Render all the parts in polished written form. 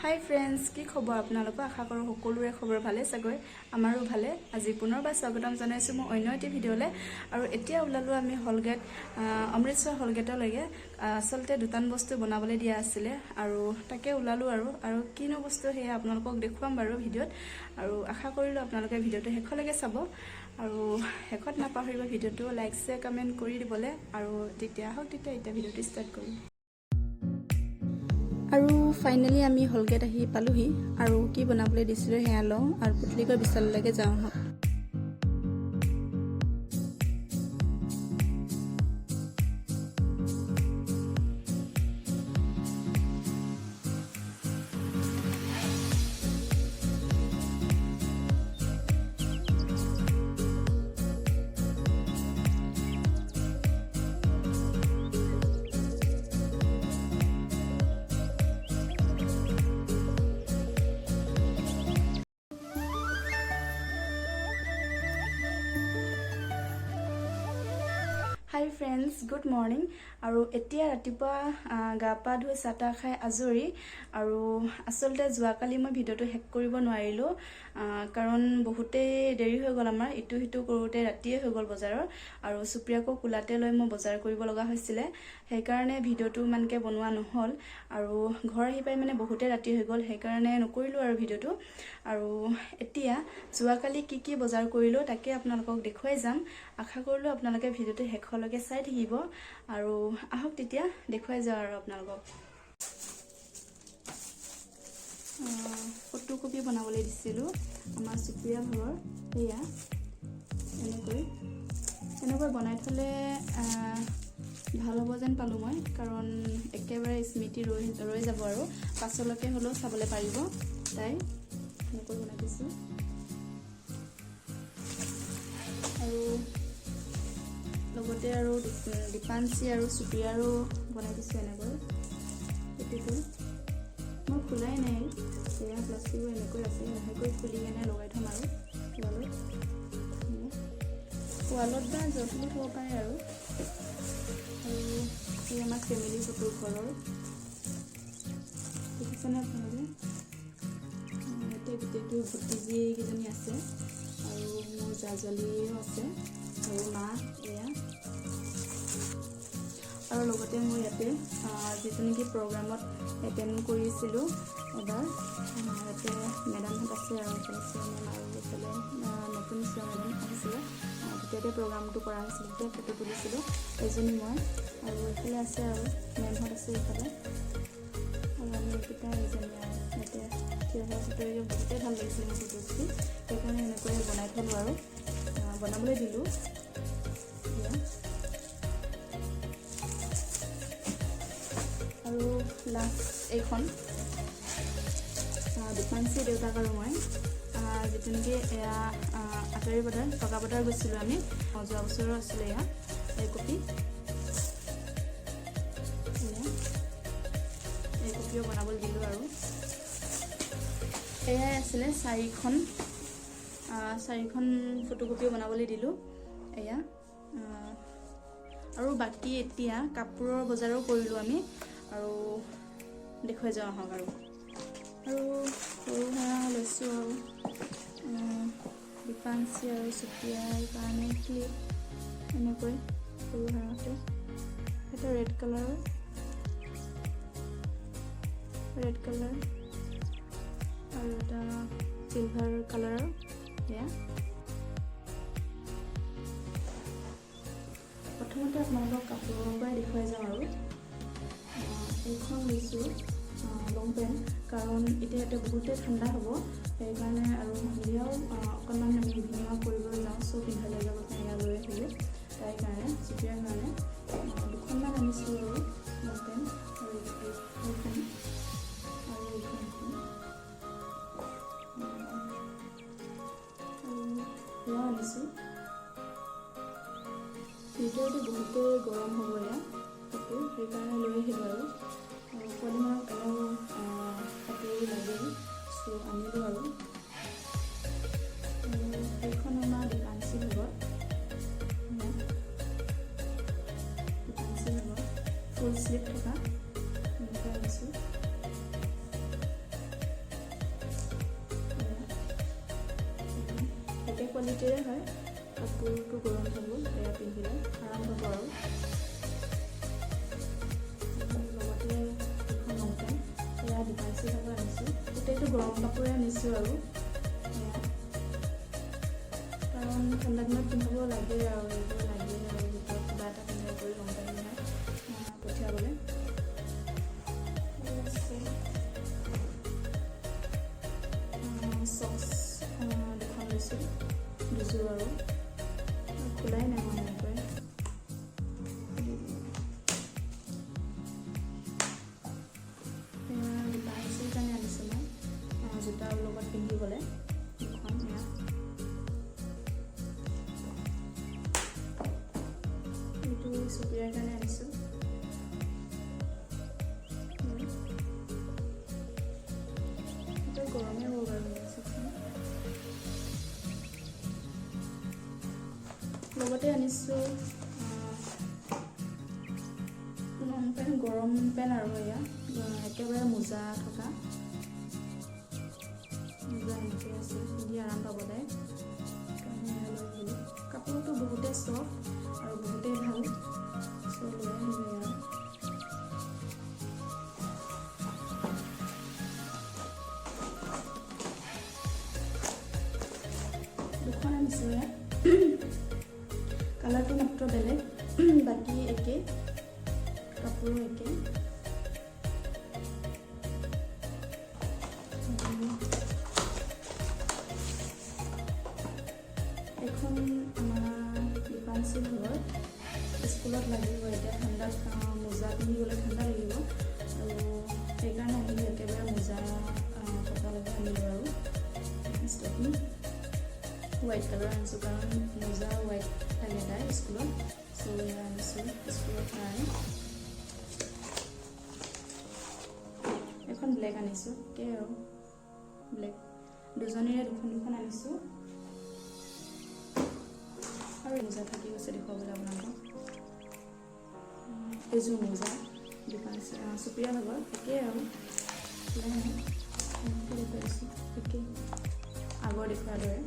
হাই friends, কি খবৰ আপোনালোকৰ? আশা কৰোঁ সকলোৰে খবৰ ভালে চাগৈ, আমাৰো ভালে। আজি পুনৰবাৰ স্বাগতম জনাইছোঁ মই অন্য এটি ভিডিঅ'লৈ। আৰু এতিয়া ওলালোঁ আমি হলগেট, অমৃতসৰ হলগেটলৈকে। আচলতে দুটান বস্তু বনাবলৈ দিয়া আছিলে আৰু তাকে ওলালোঁ আৰু কিনো বস্তু সেয়া আপোনালোকক দেখুৱাম বাৰু ভিডিঅ'ত। আৰু আশা কৰিলোঁ আপোনালোকে ভিডিঅ'টো শেষলৈকে চাব আৰু শেষত নাপাহৰিব ভিডিঅ'টো লাইক শ্বেয়াৰ কমেণ্ট কৰি দিবলৈ। আৰু তেতিয়া এতিয়া ভিডিঅ'টো ষ্টাৰ্ট কৰিম। আৰু ফাইনেলি আমি হলগেট আহি পালোহি আৰু কি বনাবলৈ দিছিলোঁ সেয়া লওঁ আৰু পুতলিকৰ বিশাললৈকে যাওঁ আহক। হাই ফ্ৰেণ্ডছ, গুড মৰ্ণিং। আৰু এতিয়া ৰাতিপুৱা গা পা ধুই চাহ তাহ খাই আজৰি। আৰু আচলতে যোৱাকালি মই ভিডিঅ'টো শেষ কৰিব নোৱাৰিলোঁ, কাৰণ বহুতেই দেৰি হৈ গ'ল। আমাৰ ইটো সিটো কৰোঁতে ৰাতিয়ে হৈ গ'ল বজাৰৰ। আৰু সুপ্ৰিয়াকো কোলাতে লৈ মই বজাৰ কৰিব লগা হৈছিলে, সেইকাৰণে ভিডিঅ'টো ইমানকৈ বনোৱা নহ'ল। আৰু ঘৰ আহি পাই মানে বহুতেই ৰাতি হৈ গ'ল, সেইকাৰণে নকৰিলোঁ আৰু ভিডিঅ'টো। আৰু এতিয়া যোৱাকালি কি বজাৰ কৰিলোঁ তাকে আপোনালোকক দেখুৱাই যাম। আশা কৰিলোঁ আপোনালোকে ভিডিঅ'টো শেষলৈকে চাই থাকিব। আৰু আহক তেতিয়া দেখুৱাই যাওঁ আৰু আপোনালোকক। ফটোকপি বনাবলৈ দিছিলোঁ আমাৰ সুপ্ৰিয়া ভাগৰ। সেয়া এনেকৈ বনাই থ'লে ভাল হ'ব যেন পালোঁ মই, কাৰণ একেবাৰে স্মৃতি ৰৈ যাব আৰু পাছলৈকে হ'লেও চাবলৈ পাৰিব। তাই এনেকৈ বনাই দিছোঁ। আৰু লগতে আৰু দীপাঞ্চি আৰু সুপ্ৰিয়াৰো বনাই দিছোঁ এনেকৈ। প্ৰতিটো মই খোলাই নাই, সেয়া প্লাষ্টিকবোৰ এনেকৈ আছে, লাহেকৈ খুলি কেনে লগাই থ'ম আৰু ৱালত বা য'ত হ'ব পাৰে। আৰু এই আমাৰ ফেমিলি ফটো ঘৰৰ দেখিছেনে আপোনালোকে? এতিয়া গোটেইটো ভতিজীকেইজনী আছে আৰু মোৰ জাজলীও আছে আৰু মা এয়া। আৰু লগতে মই ইয়াতে যিটো নেকি প্ৰগ্ৰামত এটেণ্ড কৰিছিলোঁ এবাৰ, ইয়াতে মেডামহঁত আছে আৰু চেয়াৰমেন আৰু এইফালে নতুন চেয়াৰমেন আহিছিলে। তেতিয়াতে প্ৰগ্ৰামটো কৰা হৈছিল, তেতিয়া ফটো তুলিছিলোঁ এজনী মই। আৰু এইফালে আছে আৰু মেমহঁত আছে এইফালে, আৰু আমি এইকেইটা এজনী আৰু ইয়াতে থিয় হোৱা ফটো বহুতেই ভাল লাগিছিল মোৰ ফটো উঠি, সেইকাৰণে এনেকৈ বনাই থ'লোঁ আৰু বনাবলৈ দিলোঁ। আৰু লাষ্ট এইখন দীপাঞ্চি দেউতাক আৰু মই, যিটো নেকি এয়া আটাৰী বজাৰ টকা বজাৰ গৈছিলোঁ আমি, যোৱা বছৰৰ আছিলে এয়া এই কপি। এই কপিও বনাবলৈ দিলোঁ। আৰু এয়াই আছিলে চাৰিখন ফটোকপিও বনাবলৈ দিলোঁ এয়া। আৰু বাকী এতিয়া কাপোৰৰ বজাৰো কৰিলোঁ আমি, আৰু দেখুৱাই যাওঁ আহক। আৰু সৰু সুৰা লৈছোঁ আৰু দীপাঞ্চি আৰু সুপ্ৰিয়াৰ কাৰণে ক্লিপ, এনেকৈ সৰু সুৰাতে। এটা ৰেড কালাৰ আৰু এটা চিলভাৰ কালাৰৰ সেয়া। প্ৰথমতে আপোনালোকক কাপোৰৰ পৰাই দেখুৱাই যাওঁ। আৰু এইখন লৈছোঁ লং পেণ্ট, কাৰণ এতিয়া ইয়াতে বহুতেই ঠাণ্ডা হ'ব, সেইকাৰণে। আৰু সন্ধিয়াও অকণমান আমি ইভিনিং ৱাক কৰিবলৈ যাওঁ, চব পিন্ধাই লৈ যাব কাৰণে এয়া লৈ আহিলোঁ তাইৰ কাৰণে, সুপ্ৰিয়াৰ কাৰণে দুখনমান আনিছোঁ আৰু লং পেণ্ট। আৰু এইখন এয়াও আনিছোঁ। ভিতৰতো বহুতেই গৰম হ'ব এয়া কাপোৰ, সেইকাৰণে লৈ আহিলোঁ। আৰু পোৱালিমানক এনেও কাপোৰ লাগেই, চ' আনিলোঁ। আৰু এইখন আমাৰ দীপাঞ্চি ভাগৰ ফুল স্লিভ থকা এনেকুৱা আনিছোঁ। কোৱালিটিৰে হয়। কাপোৰটো গৰম হ'ব, এয়া পিন্ধিলে আৰাম পাব আৰু লগতে এখন লং পেণ্ট, এয়া ডিপাৰ্চি হ'ব আনিছোঁ। গোটেইটো গৰম কাপোৰে আনিছোঁ আৰু কাৰণ ঠাণ্ডা দিনত পিন্ধিব লাগে আৰু এইবোৰ লাগে আৰু ভিতৰত কিবা এটা পিন্ধাই কৰি লং পেণ্ট পিন্ধাই পঠিয়াবলৈ। চক্স দুখন লৈছোঁ, দুযোৰ আৰু খোলাই নাই মই এনেকৈ। ডিপাৰ্চিৰ কাৰণে আনিছোঁ মই জোতাৰ লগত পিন্ধিবলৈ দুখন। এইটো চুপিয়াৰ কাৰণে আনিছোঁ। গৰমে হ'ব বাৰু। লগতে আনিছোঁ লং পেণ্ট, গৰম পেণ্ট আৰু এয়া একেবাৰে মোজা থকা মোজা এনেকৈ আছে, পিন্ধি আৰাম পাব তাই কাৰণে লৈ আহিলোঁ। কাপোৰটো বহুতেই চফ্ট আৰু বহুতেই ভাল, চ' লৈ আহিলোঁ এয়া। দুখন আনিছোঁ এয়া, কালাৰটো মাত্ৰ বেলেগ, বাকী একেই, কাপোৰো একেই। এখন আমাৰ ডিপাৰ্চি ঘৰৰ স্কুলত লাগিব, এতিয়া ঠাণ্ডাত মোজা পিন্ধিবলৈ ঠাণ্ডা লাগিব আৰু সেইকাৰণে আহিলোঁ। একেবাৰে মোজা থকালৈকে আনিলোঁ আৰু ষ্টকনি হোৱাইট কালাৰ আনিছোঁ কাৰণ মোজা হোৱাইট থাকে তাই স্কুলত, চ' এয়া আনিছোঁ স্কুলৰ কাৰণে। এখন ব্লেক আনিছোঁ, একে আৰু ব্লেক, দুজনীৰে দুখন দুখন আনিছোঁ। আৰু মোজা থাকি গৈছে দেখুৱাবলৈ আপোনালোকক। এইযোৰ মোজা ডিপাৰ্চি চুপিয়া ভাগৰ একেই আৰু দেখুৱাইছোঁ, একেই আগৰ দেখুৱাৰ দৰে।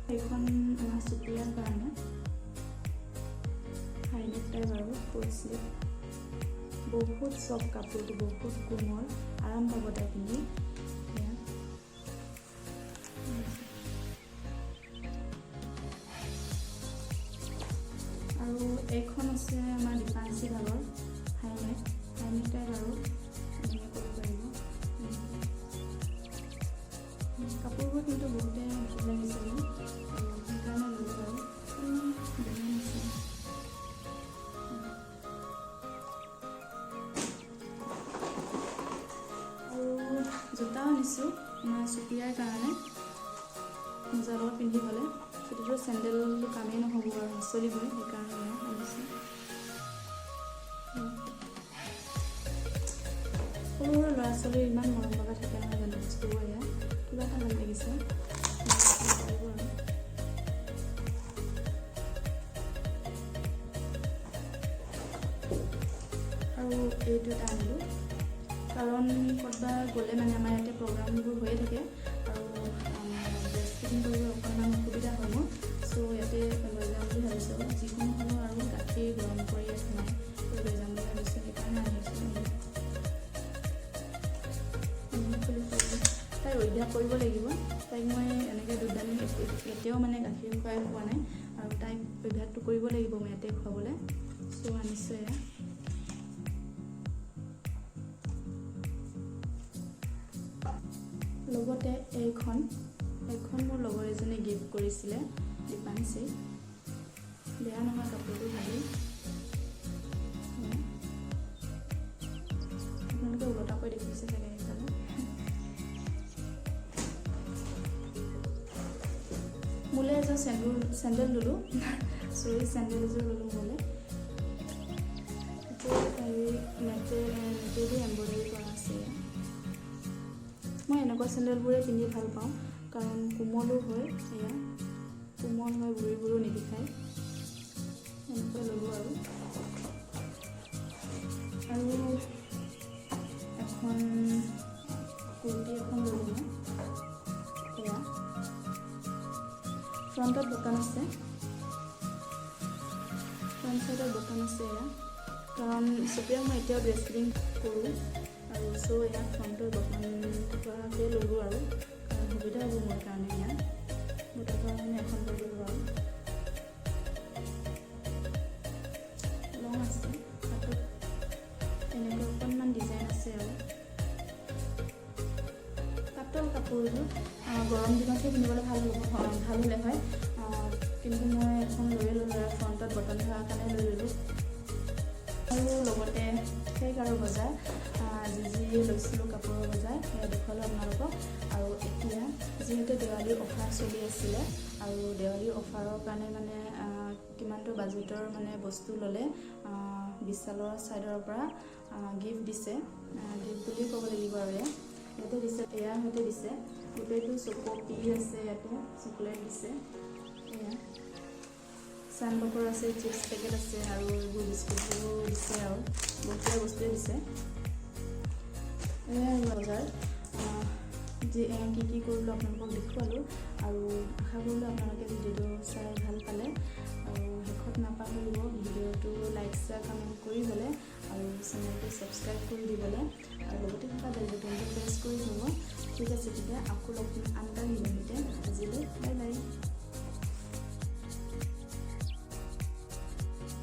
সেইখন আমাৰ চুপিয়াৰ কাৰণে হাইনেক টাইপ আৰু ফুল স্লিভ, বহুত চফ্ট কাপোৰটো, বহুত কোমল, আৰাম পাব তাই পিন্ধি। আৰু এইখন আছে আমাৰ ডিপাৰ্চি ভাগৰ হাইনেক টাইপ আৰু এনেকৈ কৰিব পাৰিব। কাপোৰবোৰ কিন্তু বহুতে ভাল লাগিছে মোৰ আৰু সেইকাৰণে ল'লোঁ আৰু জোতাও আনিছোঁ আমাৰ চুপিয়াৰ কাৰণে, মোজাৰ লগত পিন্ধিবলৈ। সেইটোতো চেণ্ডেলটো কামেই নহ'ব আৰু নচলিবই, সেইকাৰণে আনিছোঁ। সৰু সৰু ল'ৰা ছোৱালীৰ ইমান মৰম লগা থাকে নহয় জানো বস্তুবোৰ, এয়া কিবা এটা ভাল লাগিছে আৰু এইটো এটা আনিলোঁ কাৰণ ক'ৰবাত গ'লে মানে আমাৰ ইয়াতে প্ৰগ্ৰামবোৰ হৈয়ে থাকে আৰু ড্ৰেছ ফিটিং কৰিব অকণমান অসুবিধা হয় মোৰ, চ' ইয়াতে লৈ যাম বুলি ভাবিছোঁ। যিকোনো হ'লেও আৰু গাখীৰ গৰম কৰি সোমাই লৈ যাম বুলি ভাবিছোঁ, সেইকাৰণে আনিছোঁ। তাই অভ্যাস কৰিব লাগিব, তাইক মই এনেকৈ দুধানি এতিয়াও মানে গাখীৰ খুৱাই পোৱা নাই আৰু তাইক অভ্যাসটো কৰিব লাগিব মই ইয়াতে খুৱাবলৈ, চ' আনিছোঁ এয়া। লগতে এইখন মোৰ লগৰ এজনে গিফ্ট কৰিছিলে ডিপাৰ্চি, বেয়া নহয় কাপোৰটো, ভালেই। আপোনালোকে ওলটাকৈ দেখিছে চাগে সেইকাৰণে। মোলৈ এযোৰ চেণ্ডেল ল'লোঁ, চৰি চেণ্ডেল এযোৰ ল'লোঁ মোলৈ। নেটেদি এম্ব্ৰইডাৰী কৰা আছে। মই এনেকুৱা চেণ্ডেলবোৰে পিন্ধি ভাল পাওঁ কাৰণ কোমলো হয়, এয়া কোমল হয়, ভৰিবোৰো নিবিষায়। এনেকৈ ল'লোঁ আৰু এখন কুৰ্তি এখন ল'লোঁ মই, এয়া ফ্ৰণ্টত বটন আছে, ফ্ৰণ্ট চাইডত বটন আছে এয়া, কাৰণ চুপ্ৰিয়াক মই এতিয়াও ড্ৰেছ ফিটিং কৰোঁ আৰু চ' এয়া ফ্ৰণ্টৰ বটন থকাকে ল'লোঁ আৰু কাৰণ সুবিধা হ'ব মোৰ কাৰণে এয়া গোটেই কাৰণে এখন লৈ ল'লোঁ আৰু লং আছে, হাতত এনেকৈ অকণমান ডিজাইন আছে আৰু পাতল কাপোৰযোৰ গৰম দিনতহে পিন্ধিবলৈ ভাল হ'লে হয়, কিন্তু মই এখন লৈ ল'লোঁ আৰু ফ্ৰণ্টত বটন থকাৰ কাৰণে লৈ ল'লোঁ। আৰু লগতে কেক আৰু বজাৰ যি লৈছিলোঁ কাপোৰৰ বজাৰ সেয়া দেখুৱালোঁ আপোনালোকক। আৰু এতিয়া যিহেতু দেৱালীৰ অফাৰ চলি আছিলে আৰু দেৱালীৰ অফাৰৰ কাৰণে মানে কিমানটো বাজেটৰ মানে বস্তু ল'লে বিশালৰ ছাইডৰ পৰা গিফ্ট দিছে, গিফ্ট বুলি ক'ব লাগিব আৰু ইয়াতে দিছে, এয়াৰ সৈতে দিছে গোটেইটো চকপি আছে, ইয়াতে চকলেট দিছে, এয়া চান পাপৰ আছে, চিপছ পেকেট আছে আৰু এইবোৰ বিস্কুটবোৰ দিছে আৰু বহুতকেইটা বস্তুৱে দিছে। এয়া বজাৰ কি কি কৰিলোঁ আপোনালোকক দেখুৱালোঁ আৰু আশা কৰিলোঁ আপোনালোকে ভিডিঅ'টো চাই ভাল পালে আৰু শেষত নাপাহৰিব ভিডিঅ'টো লাইক শ্বেয়াৰ কমেণ্ট কৰিবলৈ আৰু চেনেলটো ছাবস্ক্ৰাইব কৰি দিবলৈ আৰু লগতে থকা বেল বাটনটো প্ৰেছ কৰি দিব। ঠিক আছে, তেতিয়া আকৌ লগ পাম আন এটা ভিডিঅ'তে। আজিলৈ বাই বাই।